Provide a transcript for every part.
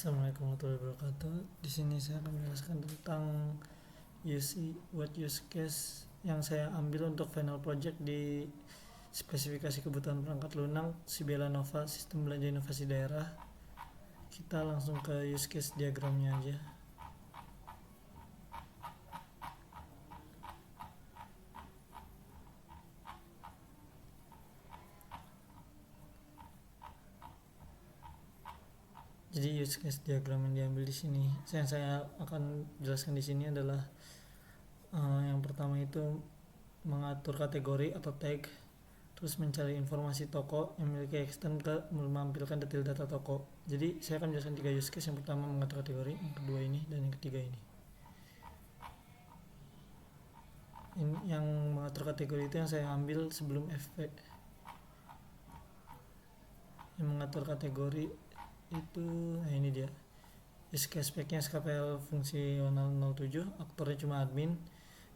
Assalamualaikum warahmatullahi wabarakatuh. Di sini saya akan menjelaskan tentang use case yang saya ambil untuk final project di spesifikasi kebutuhan perangkat lunak Sibela Nova Sistem Belanja Inovasi Daerah. Kita langsung ke use case diagramnya aja. Jadi use case diagram yang diambil di sini, yang saya akan jelaskan di sini adalah yang pertama itu mengatur kategori atau tag, terus mencari informasi toko yang memiliki extend ke menampilkan detail data toko. Jadi saya akan jelaskan 3 use case. Yang pertama mengatur kategori, yang kedua ini, dan yang ketiga ini. Yang mengatur kategori itu yang saya ambil sebelum FP. Yang mengatur kategori itu, nah ini dia. Use case speknya SKPL fungsional 07, aktornya cuma admin,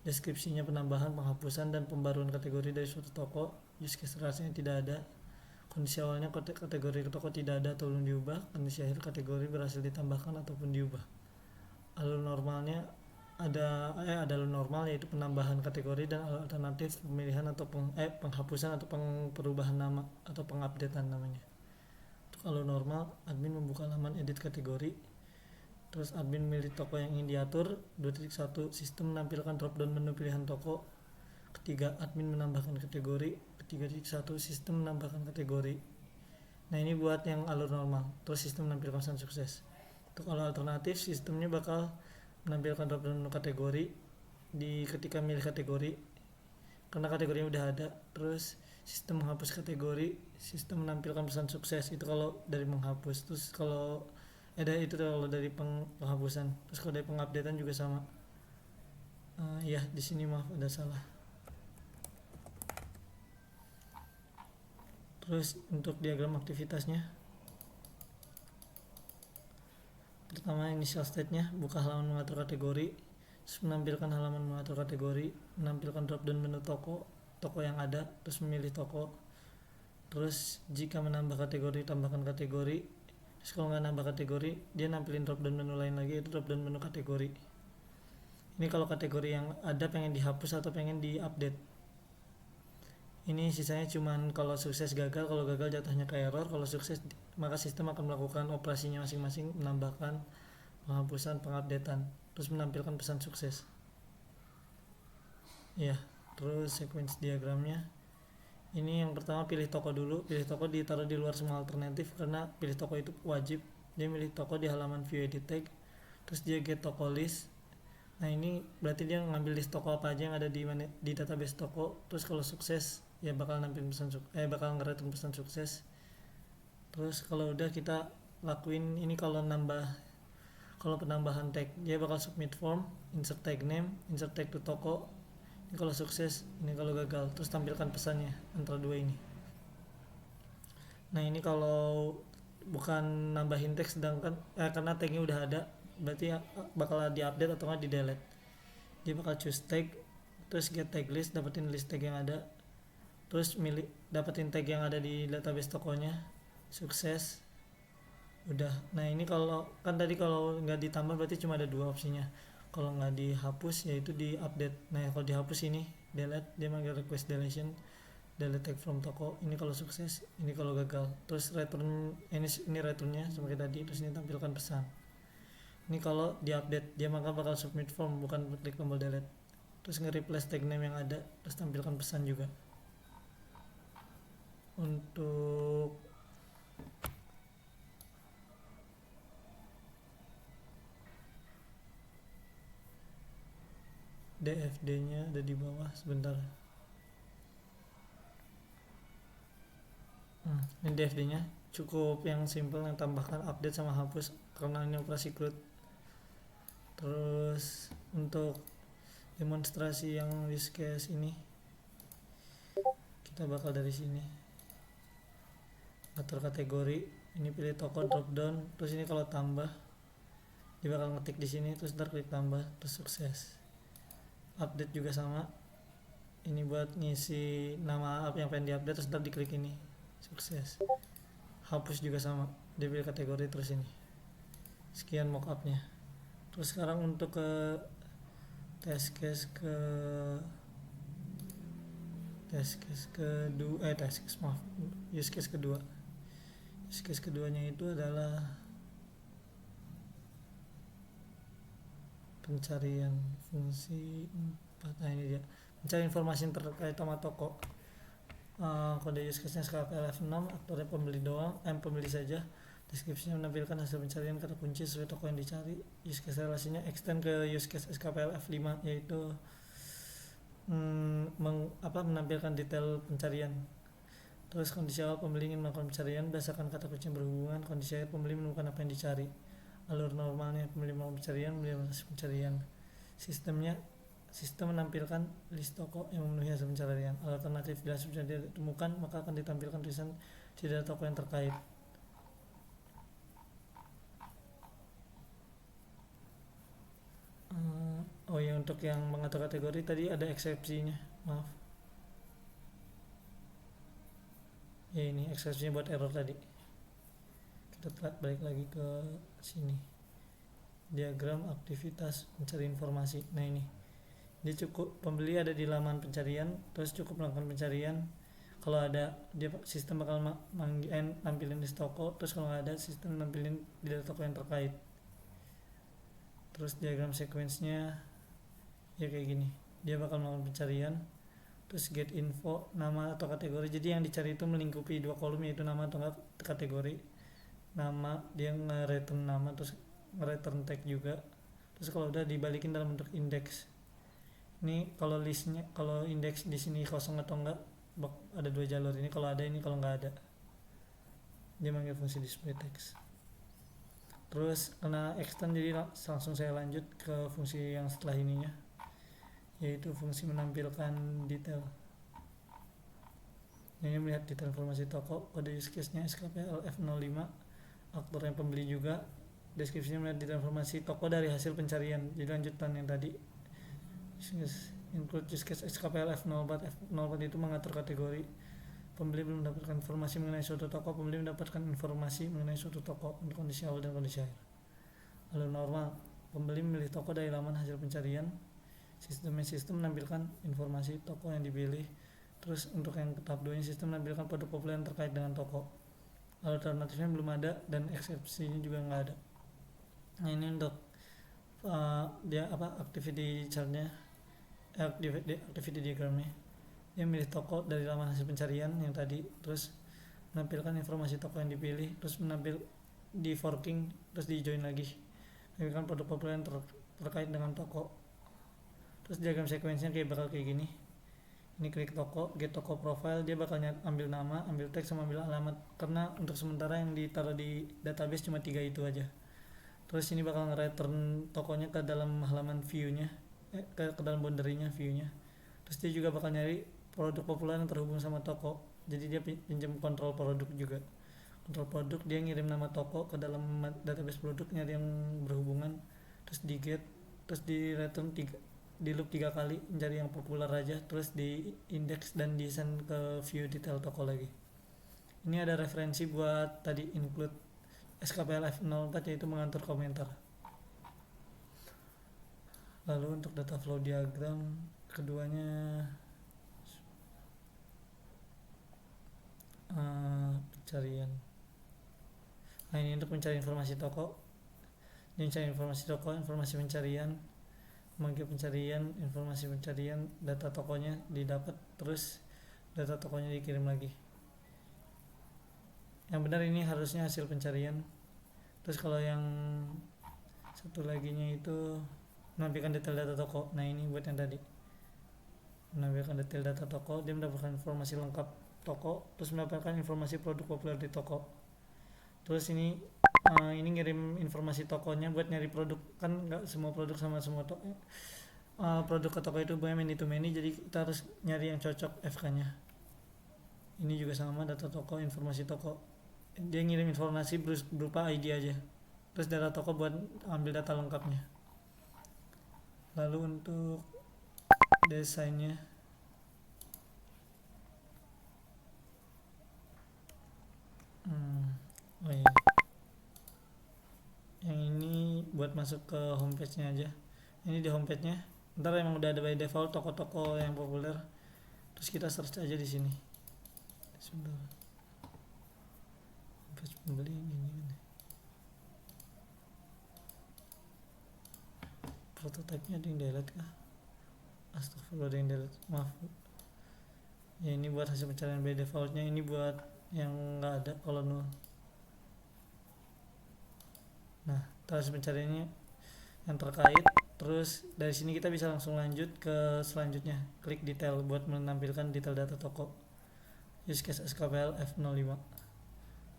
deskripsinya penambahan, penghapusan, dan pembaruan kategori dari suatu toko. Use case rasanya tidak ada. Kondisi awalnya kategori toko tidak ada atau belum diubah. Kondisi akhir kategori berhasil ditambahkan ataupun diubah. Alur normalnya ada alur normal yaitu penambahan kategori, dan alur alternatif pemilihan atau penghapusan atau perubahan nama atau pengupdatean namanya. Untuk alur normal, admin membuka laman edit kategori. Terus admin memilih toko yang ingin diatur. 2.1 sistem menampilkan drop down menu pilihan toko. Ketiga, admin menambahkan kategori. 3.1 sistem menambahkan kategori. Nah ini buat yang alur normal. Terus sistem menampilkan pesan sukses. Untuk alur alternatif, sistemnya bakal menampilkan drop down menu kategori ketika milih kategori karena kategorinya udah ada. Terus sistem menghapus kategori, sistem menampilkan pesan sukses. Itu kalau dari menghapus. Terus kalau itu kalau dari penghapusan. Terus kalau dari pengupdatean juga sama. Di sini maaf ada salah. Terus untuk diagram aktivitasnya, pertama initial state-nya, buka halaman mengatur kategori, terus menampilkan halaman mengatur kategori, menampilkan drop down menu toko yang ada, terus memilih toko. Terus jika menambah kategori, tambahkan kategori. Terus kalau nggak nambah kategori, dia nampilin drop down menu lain lagi, itu drop down menu kategori. Ini kalau kategori yang ada pengen dihapus atau pengen diupdate. Ini sisanya cuman kalau sukses gagal, kalau gagal jatuhnya ke error. Kalau sukses maka sistem akan melakukan operasinya masing-masing, menambahkan, penghapusan, pengupdatean, terus menampilkan pesan sukses. Terus sequence diagramnya. Ini yang pertama pilih toko dulu. Pilih toko ditaruh di luar semua alternatif karena pilih toko itu wajib. Dia milih toko di halaman view edit tag. Terus dia get toko list. Nah ini berarti dia ngambil list toko apa aja yang ada di database toko. Terus kalau sukses ya bakal nampilin bakal ngereturn pesan sukses. Terus kalau udah kita lakuin ini, kalau penambahan tag dia bakal submit form, insert tag name, insert tag to toko. Ini kalau sukses, ini kalau gagal. Terus tampilkan pesannya antara dua ini. Nah ini kalau bukan nambahin tag sedangkan karena tagnya udah ada, berarti bakal diupdate atau nggak di delete. Dia bakal choose tag, terus get tag list, dapetin list tag yang ada, terus dapetin tag yang ada di database tokonya, sukses, udah. Nah ini kalau kan tadi kalau nggak ditambah berarti cuma ada dua opsinya. Kalau nggak dihapus yaitu di update. Nah kalau dihapus ini delete, dia manggil request deletion, delete tag from toko. Ini kalau sukses, ini kalau gagal. Terus return ini returnnya seperti tadi. Terus ini tampilkan pesan. Ini kalau di update dia maka bakal submit form, bukan klik tombol delete. Terus nge-replace tag name yang ada, terus tampilkan pesan juga. Untuk DFD nya ada di bawah, sebentar. Ini DFD nya cukup yang simple, yang tambahkan update sama hapus karena ini operasi CRUD. Terus untuk demonstrasi yang use case ini, kita bakal dari sini atur kategori, ini pilih toko drop down, terus ini kalau tambah dia bakal ngetik di sini, terus ntar klik tambah, terus sukses. Update juga sama, ini buat ngisi nama apa yang pengen diupdate, terus ntar diklik ini, sukses. Hapus juga sama, dia pilih kategori terus ini. Sekian mockupnya. Terus sekarang untuk ke test case kedua, use case kedua. Use case keduanya itu adalah pencarian fungsi 4. Nah ini dia, mencari informasi yang terkait sama toko. Kode use case nya SKPL F6, aktornya pembeli saja. Deskripsinya menampilkan hasil pencarian kata kunci sesuai toko yang dicari. Use case relasinya extend ke use case SKPL F5, yaitu menampilkan detail pencarian. Terus kondisi awal, pembeli ingin melakukan pencarian berdasarkan kata kunci yang berhubungan. Kondisi akhir, pembeli menemukan apa yang dicari. Alur normalnya, pembeli melakukan pencarian. Sistem menampilkan list toko yang memenuhi hasil pencarian. Alternatif, bila hasil pencarian ditemukan, maka akan ditampilkan tulisan tidak toko yang terkait. Oh ya, untuk yang mengatur kategori tadi ada eksepsinya, maaf. Ya ini eksepsinya buat error tadi. Kita balik lagi ke sini. Diagram aktivitas mencari informasi. Nah ini, dia cukup pembeli ada di laman pencarian, terus cukup melakukan pencarian. Kalau ada, dia sistem bakal nampilin list toko. Terus kalau nggak ada, sistem nampilin data toko yang terkait. Terus diagram sequence-nya ya kayak gini, dia bakal melakukan pencarian, terus get info, nama atau kategori. Jadi yang dicari itu melingkupi dua kolom, yaitu nama atau enggak kategori. Nama, dia nge-return nama, terus nge-return tag juga. Terus kalau udah dibalikin dalam bentuk indeks. Ini kalau listnya, kalau indeks di sini kosong atau enggak, ada dua jalur ini, kalau ada ini, kalau enggak ada. Dia manggil fungsi display text. Terus karena extend, jadi langsung saya lanjut ke fungsi yang setelah ininya, yaitu fungsi menampilkan detail. Ini melihat detail informasi toko. Kode use case nya SKPL F05, aktor yang pembeli juga. Deskripsinya melihat detail informasi toko dari hasil pencarian. Jadi lanjutan yang tadi, include use case SKPL F04. F04 itu mengatur kategori. Pembeli belum mendapatkan informasi mengenai suatu toko. Pembeli mendapatkan informasi mengenai suatu toko untuk kondisi awal dan kondisi akhir. Lalu normal, pembeli memilih toko dari laman hasil pencarian. Sistem menampilkan informasi toko yang dipilih. Terus untuk yang tahap 2 sistem menampilkan produk populer yang terkait dengan toko. Alternatifnya belum ada dan eksepsinya juga nggak ada. Nah ini untuk dia activity chartnya, activity diagramnya. Dia milih toko dari laman hasil pencarian yang tadi, terus menampilkan informasi toko yang dipilih, terus menampil di forking, terus di join lagi, menampilkan produk populer yang terkait dengan toko. Terus diagram sequence-nya bakal kayak gini. Ini klik toko, get toko profile, dia bakal ambil nama, ambil teks, sama ambil alamat. Karena untuk sementara yang ditaruh di database cuma 3 itu aja. Terus ini bakal nge-return tokonya ke dalam halaman view-nya, ke dalam boundary-nya, view-nya. Terus dia juga bakal nyari produk populer yang terhubung sama toko. Jadi dia pinjam kontrol produk juga. Kontrol produk, dia ngirim nama toko ke dalam database produk, nyari yang berhubungan. Terus di get, terus di return di loop 3 kali, mencari yang populer aja, terus di index dan di send ke view detail toko lagi. Ini ada referensi buat tadi include SKPL F04, yaitu mengatur komentar. Lalu untuk data flow diagram keduanya, pencarian. Nah ini untuk mencari informasi toko. Ini mencari informasi toko, informasi pencarian, memanggil pencarian, informasi pencarian, data tokonya didapat, terus data tokonya dikirim lagi. Yang benar ini harusnya hasil pencarian. Terus kalau yang satu laginya itu menampilkan detail data toko. Nah ini buat yang tadi, menampilkan detail data toko, dia mendapatkan informasi lengkap toko, terus mendapatkan informasi produk populer di toko. Terus ini ngirim informasi tokonya buat nyari produk, kan nggak semua produk sama semua toko. Produk ke toko itu banyak many to many, jadi kita harus nyari yang cocok FK-nya. Ini juga sama, data toko, informasi toko. Dia ngirim informasi berupa ID aja, terus data toko buat ambil data lengkapnya. Lalu untuk desainnya, oh iya, yang ini buat masuk ke homepage nya aja. Ini di homepage nya, ntar emang udah ada by default toko-toko yang populer, terus kita search aja di sini. Sebentar, homepage pembeli ini. Prototype-nya ada yang delete kah? Astagfirullah, ada yang delete, maaf. Ya ini buat hasil pencarian by defaultnya, ini buat yang nggak ada kalau nol. Nah, hasil pencariannya yang terkait. Terus dari sini kita bisa langsung lanjut ke selanjutnya, klik detail buat menampilkan detail data toko. Use case SKPL F05.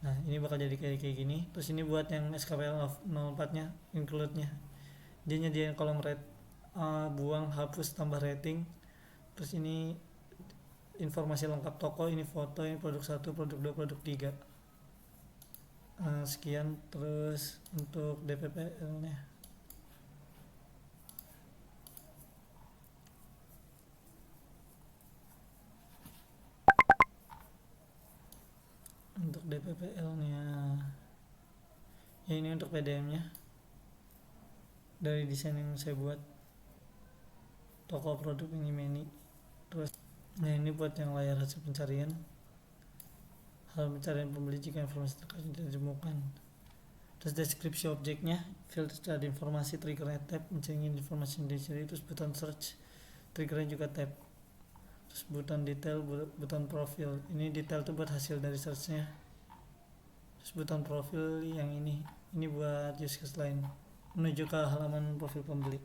Nah ini bakal jadi kayak gini. Terus ini buat yang SKPL 04 nya, include nya, dia nyediain kolom rate, buang, hapus, tambah rating. Terus ini informasi lengkap toko, ini foto, ini produk 1, produk 2, produk 3. Sekian. Terus untuk DPPL nya, ya ini untuk PDM nya dari desain yang saya buat, toko produk ini mini. Terus nah ini buat yang layar hasil pencarian, hal pencarian pembeli jika informasi terkait tidak ditemukan. Terus deskripsi objeknya, filter ada informasi, triggernya tab, mencari informasi yang dicari, terus button search, triggernya juga tab. Terus button detail, button profil, ini detail tuh buat hasil dari searchnya. Terus button profil yang ini buat use case lain, menuju ke halaman profil pembeli.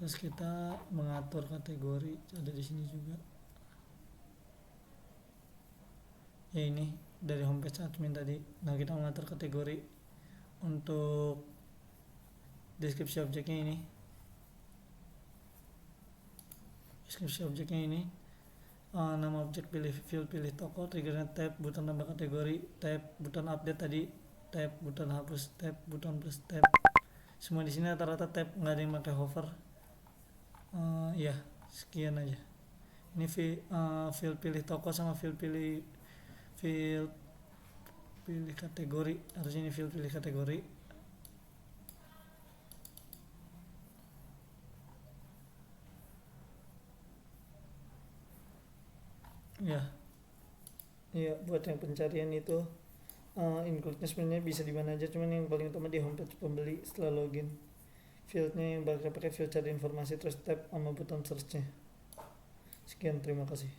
Terus kita mengatur kategori, ada di sini juga. Ya ini dari homepage admin tadi. Nah kita mengatur kategori untuk deskripsi objeknya ini. Nama objek, pilih field, pilih toko, triggernya tab, button tambah kategori, tab, button update tadi, tab, button hapus, tab, button plus, tab. Semua di sini rata-rata tab, nggak ada yang pakai hover. Ya sekian aja. Ini field pilih toko sama field pilih kategori. Harusnya ini field pilih kategori. Ya buat yang pencarian itu include-nya sebenarnya bisa di mana aja, cuman yang paling utama di homepage pembeli setelah login. Fieldnya yang bakal pakai field cari informasi, terus tab sama button search-nya. Sekian, terima kasih.